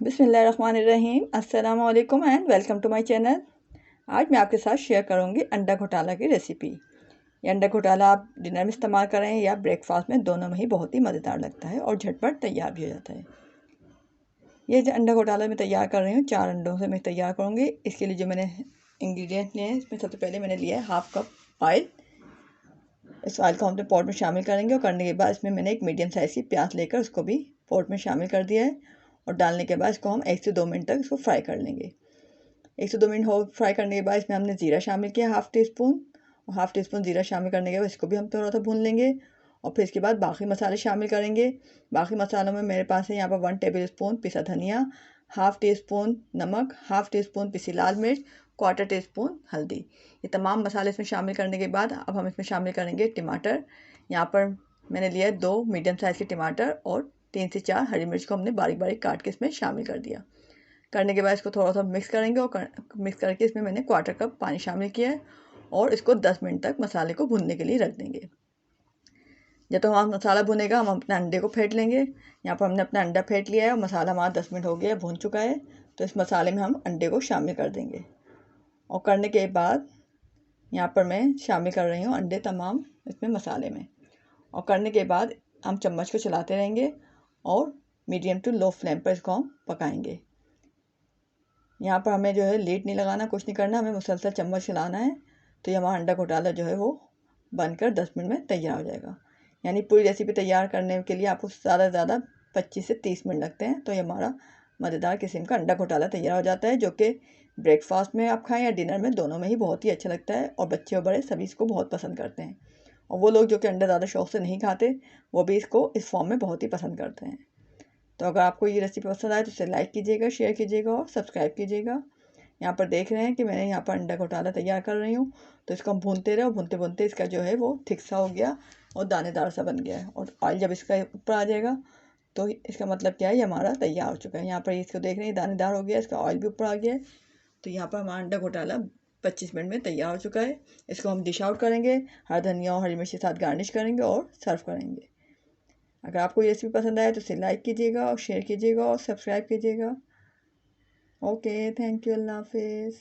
बिस्मिल्लाहिर्रहमानिर्रहीम, अस्सलाम वालेकुम and welcome to my channel. आज मैं आपके साथ शेयर करूंगी अंडा घोटाला की रेसिपी। ये अंडा घोटाला आप डिनर में इस्तेमाल करें या ब्रेकफास्ट में, दोनों में ही बहुत ही मज़ेदार लगता है और झटपट तैयार भी हो जाता है। ये जो अंडा घोटाला मैं तैयार कर रही हूँ, 4 अंडों से मैं तैयार करूँगी। इसके लिए जो मैंने इंग्रेडिएंट लिए हैं, इसमें सबसे पहले मैंने लिया है 1/2 कप ऑयल। इस ऑयल को हम अपने पॉट में शामिल करेंगे और करने के बाद इसमें मैंने एक मीडियम साइज़ की प्याज लेकर उसको भी पॉट में शामिल कर दिया है। और डालने के बाद इसको हम 1 से 2 मिनट तक इसको फ्राई कर लेंगे। 1 से 2 मिनट हो फ्राई करने के बाद इसमें हमने ज़ीरा शामिल किया 1/2 टी स्पून, और 1/2 टी स्पून ज़ीरा शामिल करने के बाद इसको भी हम थोड़ा सा भून लेंगे। और फिर इसके बाद बाकी मसाले शामिल करेंगे। बाकी मसालों में मेरे पास है यहाँ पर 1 टेबल स्पून पिसा धनिया, 1/2 टी स्पून नमक, 1/2 टी स्पून पिसी लाल मिर्च, 1/4 टी स्पून हल्दी। ये तमाम मसाले इसमें शामिल करने के बाद अब हम इसमें शामिल करेंगे टमाटर। यहाँ पर मैंने लिया है 2 मीडियम साइज़ के टमाटर और 3 से 4 हरी मिर्च को हमने बारीक बारीक काट के इसमें शामिल कर दिया। करने के बाद इसको थोड़ा सा मिक्स करेंगे और मिक्स करके इसमें मैंने 1/4 कप पानी शामिल किया है और इसको 10 मिनट तक मसाले को भूनने के लिए रख देंगे। जब तो हमारा मसाला भुनेगा, हम अपने अंडे को फेंट लेंगे। यहाँ पर हमने अपना अंडा फेंट लिया है और मसाला हमारा 10 मिनट हो गया, भून चुका है। तो इस मसाले में हम अंडे को शामिल कर देंगे। और करने के बाद यहाँ पर मैं शामिल कर रही हूँ अंडे तमाम इसमें मसाले में। और करने के बाद हम चम्मच को चलाते रहेंगे और मीडियम टू लो फ्लेम पर इसको हम पकाएंगे। यहाँ पर हमें जो है लीड नहीं लगाना, कुछ नहीं करना, हमें मुसलसल चम्मच चलाना है। तो ये हमारा अंडा घोटाला जो है वो बनकर 10 मिनट में तैयार हो जाएगा। यानी पूरी रेसिपी तैयार करने के लिए आपको ज़्यादा से ज़्यादा 25 से 30 मिनट लगते हैं। तो ये हमारा मज़ेदार किस्म का अंडा घोटाला तैयार हो जाता है, जो कि ब्रेकफास्ट में आप खाएं या डिनर में, दोनों में ही बहुत ही अच्छा लगता है। और बच्चे और बड़े सभी इसको बहुत पसंद करते हैं। और वो लोग जो कि अंडा ज़्यादा शौक से नहीं खाते, वो भी इसको इस फॉर्म में बहुत ही पसंद करते हैं। तो अगर आपको ये रेसिपी पसंद आए तो इसे लाइक कीजिएगा, शेयर कीजिएगा और सब्सक्राइब कीजिएगा। यहाँ पर देख रहे हैं कि मैंने यहाँ पर अंडा घोटाला तैयार कर रही हूँ। तो इसको हम भूनते रहे और भूनते भूनते इसका जो है वो थिक सा हो गया और दानेदार सा बन गया है। और ऑयल जब इसका ऊपर आ जाएगा तो इसका मतलब क्या है, ये हमारा तैयार हो चुका है। यहाँ पर इसको देख रहे हैं दानेदार हो गया, इसका ऑयल भी ऊपर आ गया है। तो यहाँ पर हमारा अंडा घोटाला 25 मिनट में तैयार हो चुका है। इसको हम डिश आउट करेंगे, हरा धनिया और हरी मिर्च के साथ गार्निश करेंगे और सर्व करेंगे। अगर आपको ये रेसिपी पसंद आए तो इसे लाइक कीजिएगा और शेयर कीजिएगा और सब्सक्राइब कीजिएगा। ओके, थैंक यू, अल्लाह हाफिज़।